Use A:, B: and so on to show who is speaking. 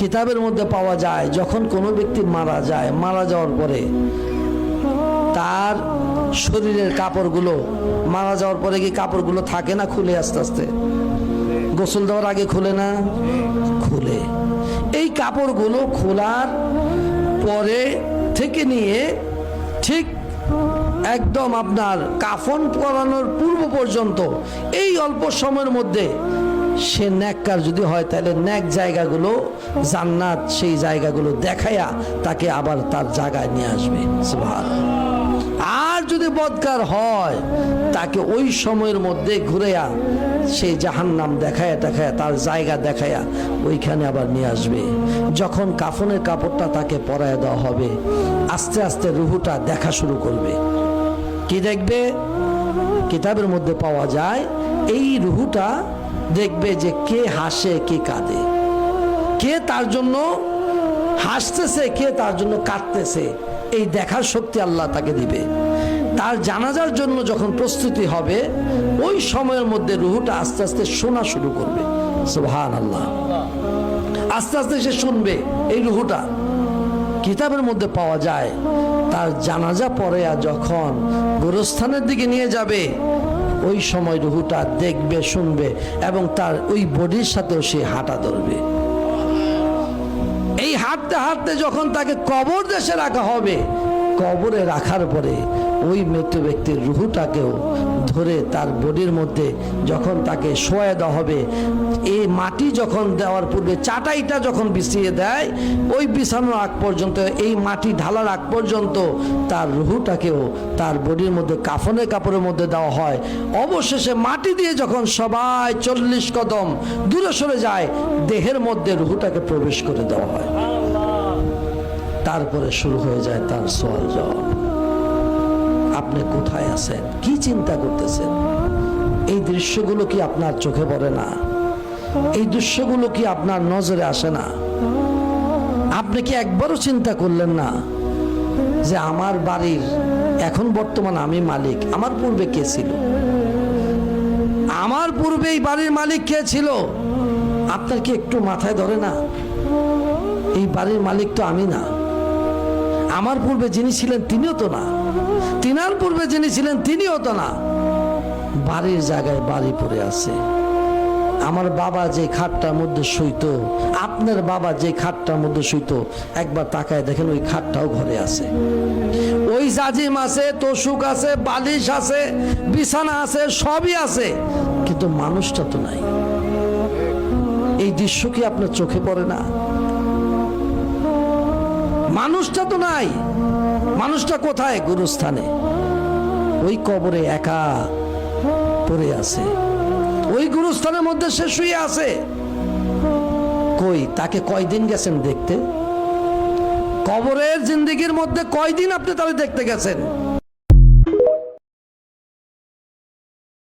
A: কিতাবের মধ্যে পাওয়া যায় যখন কোনো ব্যক্তি মারা যায়, মারা যাওয়ার পরে তার শরীরের কাপড়গুলো, মারা যাওয়ার পরে কি কাপড়গুলো থাকে না খুলে আস্তে আস্তে? গোসল দেওয়ার আগে খুলে না? খুলে। এই কাপড়গুলো খোলার পরে থেকে নিয়ে ঠিক একদম আপনার কাফন পরানোর পূর্ব পর্যন্ত এই অল্প সময়ের মধ্যে সে নেককার যদি হয় তাহলে নেক জায়গাগুলো, জান্নাত সেই জায়গাগুলো দেখায়া তাকে আবার তার জায়গায় নিয়ে আসবে। সুবহানাল্লাহ। আর যদি বদকার হয় তাকে ওই সময়ের মধ্যে ঘুরেয়া সেই জাহান্নাম দেখায়া দেখায়া তার জায়গা দেখায়া ওইখানে আবার নিয়ে আসবে। যখন কাফনের কাপড়টা তাকে পরায় দেওয়া হবে, আস্তে আস্তে রুহুটা দেখা শুরু করবে। কি দেখবে? কিতাবের মধ্যে পাওয়া যায় এই রুহুটা দেখবে যে কে হাসে কে কাঁদে, কে তার জন্য হাসতেছে কে তার জন্য কাঁদতেছে, এই দেখার শক্তি আল্লাহ তাকে দিবে। তার জানাজার জন্য যখন প্রস্তুতি হবে ওই সময়ের মধ্যে রুহুটা আস্তে আস্তে শোনা শুরু করবে। সুবহানাল্লাহ। আস্তে আস্তে সে শুনবে এই রুহুটা। কিতাবের মধ্যে পাওয়া যায় তার জানাজা পড়ে যখন গোরস্থানের দিকে নিয়ে যাবে ওই সময় রুহুটা দেখবে, শুনবে এবং তার ওই বডির সাথেও সে হাঁটা ধরবে। এই হাঁটতে হাঁটতে যখন তাকে কবর দেশে রাখা হবে, কবরে রাখার পরে ওই মৃত ব্যক্তির রুহুটাকেও ধরে তার বডির মধ্যে যখন তাকে শোয়া দেওয়া হবে, এই মাটি যখন দেওয়ার পূর্বে চাটাইটা যখন বিছিয়ে দেয়, ওই বিছানোর আগ পর্যন্ত, এই মাটি ঢালার আগ পর্যন্ত তার রুহুটাকেও তার বডির মধ্যে কাফনের কাপড়ের মধ্যে দেওয়া হয়। অবশেষে মাটি দিয়ে যখন সবাই 40 কদম দূরে সরে যায়, দেহের মধ্যে রুহুটাকে প্রবেশ করে দেওয়া হয়। তারপরে শুরু হয়ে যায় তার সওয়াল জবাব। আপনি কোথায় আছেন? কি চিন্তা করতেছেন? এই দৃশ্যগুলো কি আপনার চোখে পড়ে না? এই দৃশ্যগুলো কি আপনার নজরে আসে না? আপনি কি একবারও চিন্তা করলেন না যে আমার বাড়ির এখন বর্তমান আমি মালিক, আমার পূর্বে কে ছিল? আমার পূর্বে এই বাড়ির মালিক কে ছিল? আপনার কি একটু মাথায় ধরে না? এই বাড়ির মালিক তো আমি না। আমার পূর্বে যিনি ছিলেন তিনিও তো না, তিনার পূর্বে যিনি ছিলেন তিনিও তো না। বাড়ির জায়গায় বাড়ি পড়ে আছে। আমার বাবা যে খাটটার মধ্যে শুইতো, আপনার বাবা যে খাটটার মধ্যে শুইতো, একবার তাকায় দেখেন ওই খাটটাও ঘরে আছে। ওই জাজিম আছে, তোষক আছে, বালিশ আছে, বিছানা আছে, সবই আছে, কিন্তু মানুষটা তো নাই। এই দৃশ্য কি আপনার চোখে পড়ে না? মানুষটা তো নাই। মানুষটা কোথায়? গুরুস্থানে, ওই কবরে একা পড়ে আছে। ওই গুরুস্থানের মধ্যে সে শুয়ে আছে। কই তাকে কয়দিন গেছেন দেখতে? কবরের জিন্দেগির মধ্যে কয়দিন আপনি তাহলে দেখতে গেছেন?